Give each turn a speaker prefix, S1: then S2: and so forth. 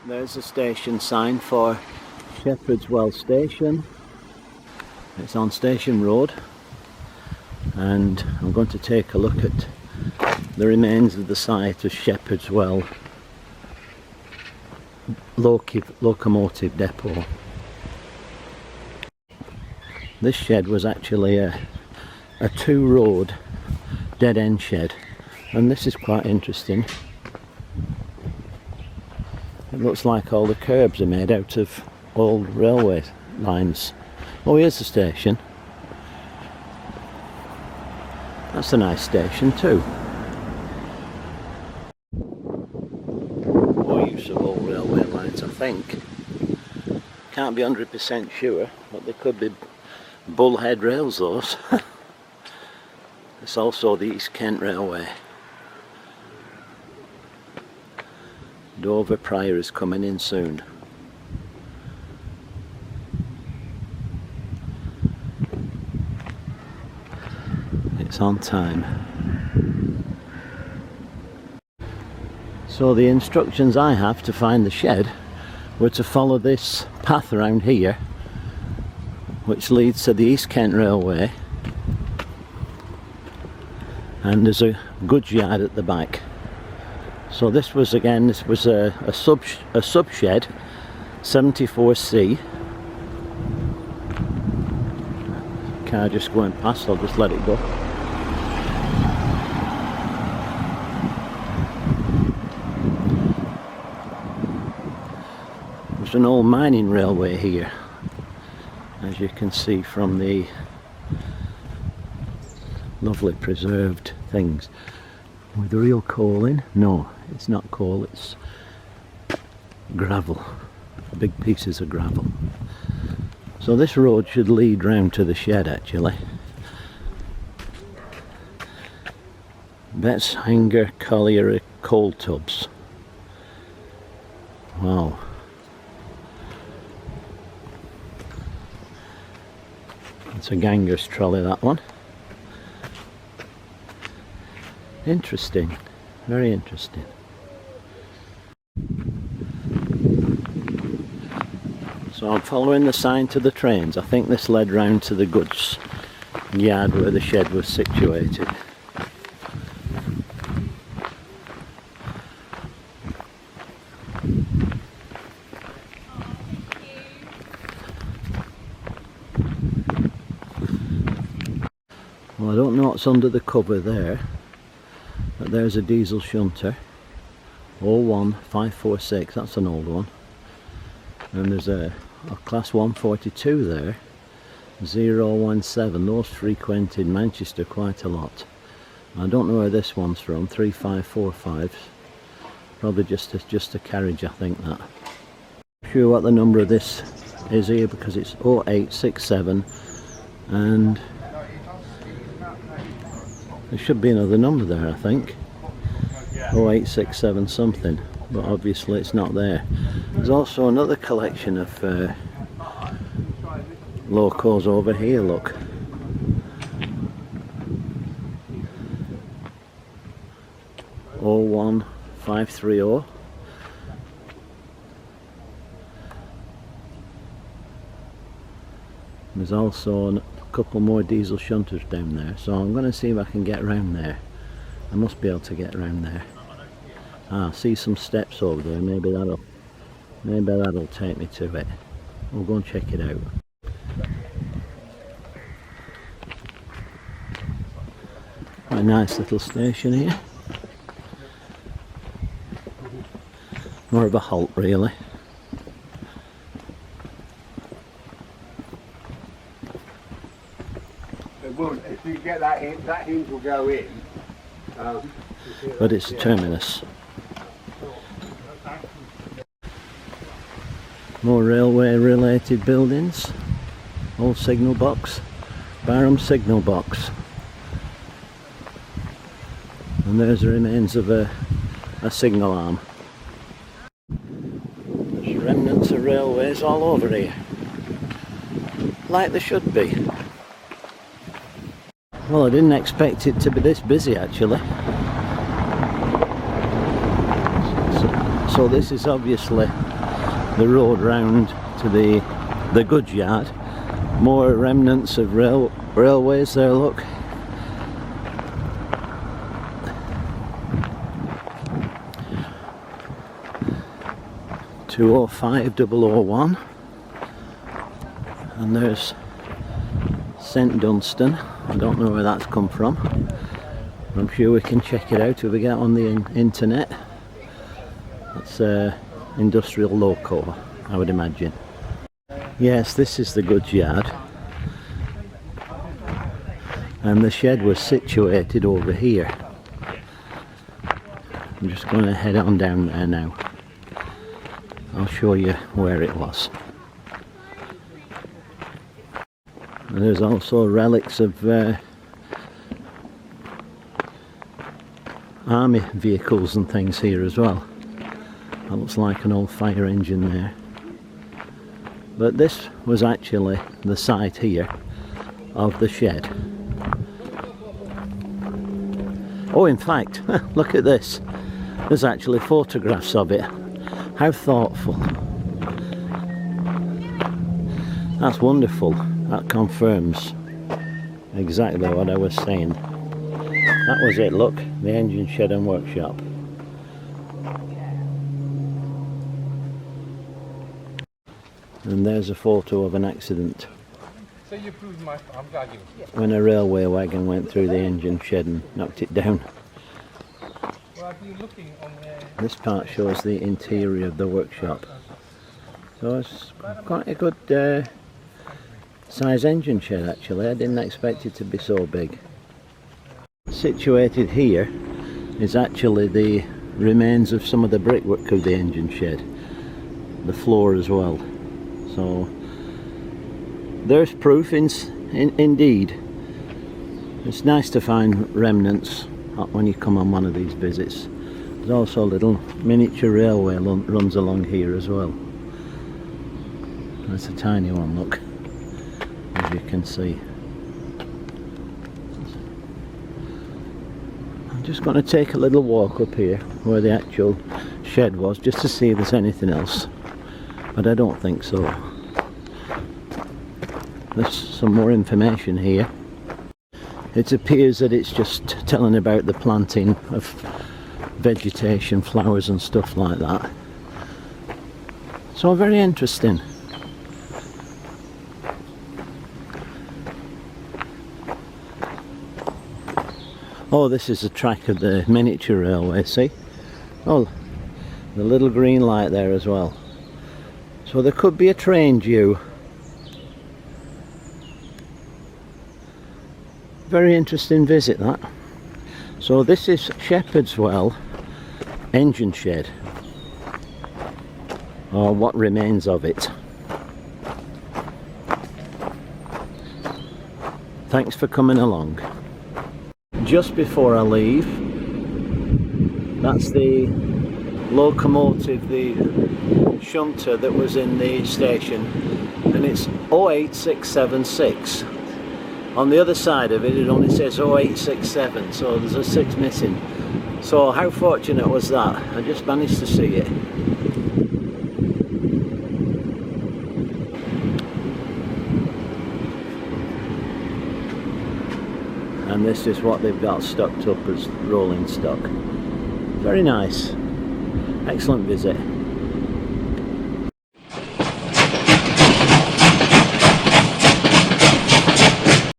S1: There's a station sign for Shepherd's Well Station. It's on Station Road, and I'm going to take a look at the remains of the site of Shepherd's Well locomotive depot. This shed was actually a two-road dead-end shed, and this is quite interesting. It looks like all the curbs are made out of old railway lines. Oh, here's the station. That's a nice station too. More use of old railway lines, I think. Can't be 100% sure, but they could be bullhead rails, those. It's also the East Kent Railway. Dover Prior is coming in soon. It's on time. So the instructions I have to find the shed were to follow this path around here, which leads to the East Kent Railway, and there's a goods yard at the back. So this was a sub shed, 74C. Car just going past, I'll just let it go. There's an old mining railway here, as you can see from the lovely preserved things. With real coal in? No, it's not coal, it's gravel, big pieces of gravel. So this road should lead round to the shed actually. Betts Hanger Colliery coal tubs. Wow. It's a ganger's trolley, that one. Interesting, very interesting. So I'm following the sign to the trains. I think this led round to the goods yard where the shed was situated. Well, I don't know what's under the cover there, but there's a diesel shunter, 01546, that's an old one. And there's a class 142 there, 017, those frequented Manchester quite a lot. I don't know where this one's from, 3545, probably just a carriage, I think that. Not sure what the number of this is here because it's 0867, and there should be another number there, I think. 0867 something, but obviously it's not there. There's also another collection of locos over here, look. Oh 1530. There's also a couple more diesel shunters down there, so I'm going to see if I can get around there. I must be able to get around there. I see some steps over there, maybe that'll take me to it. We'll go and check it out. Quite a nice little station here. More of a halt really.
S2: If you get that hinge will go in.
S1: But it's a terminus. More railway related buildings. Old signal box. Barham signal box. And there's the remains of a signal arm. There's remnants of railways all over here. Like there should be. Well, I didn't expect it to be this busy actually. So this is obviously the road round to the goods yard. More remnants of railways there, look. (205,001), and there's St Dunstan. I don't know where that's come from. I'm sure we can check it out if we get on the internet. That's industrial loco, I would imagine. Yes, this is the goods yard, and the shed was situated over here. I'm just going to head on down there now. I'll show you where it was. And there's also relics of army vehicles and things here as well. That looks like an old fire engine there. But this was actually the site here of the shed. Oh, in fact, look at this. There's actually photographs of it. How thoughtful. That's wonderful. That confirms exactly what I was saying. That was it, look. The engine shed and workshop. And there's a photo of an accident.
S3: So you proved my... I'm glad you...
S1: When a railway wagon went through the engine shed and knocked it down.
S3: Well, I've been looking on there.
S1: This part shows the interior of the workshop. So it's quite a good size engine shed actually. I didn't expect it to be so big. Situated here is actually the remains of some of the brickwork of the engine shed. The floor as well. So there's proof indeed. It's nice to find remnants when you come on one of these visits. There's also a little miniature railway runs along here as well. That's a tiny one, look, as you can see. I'm just going to take a little walk up here where the actual shed was, just to see if there's anything else, but I don't think so. There's some more information here. It appears that it's just telling about the planting of vegetation, flowers and stuff like that. So very interesting. Oh, this is the track of the miniature railway, see? Oh, the little green light there as well. So there could be a train due. Very interesting visit, that. So this is Shepherd's Well engine shed, or what remains of it. Thanks for coming along. Just before I leave, that's the locomotive, the shunter that was in the station, and it's 08676. On the other side of it, it only says 0867, so there's a 6 missing. So how fortunate was that? I just managed to see it. And this is what they've got stocked up as rolling stock. Very nice. Excellent visit.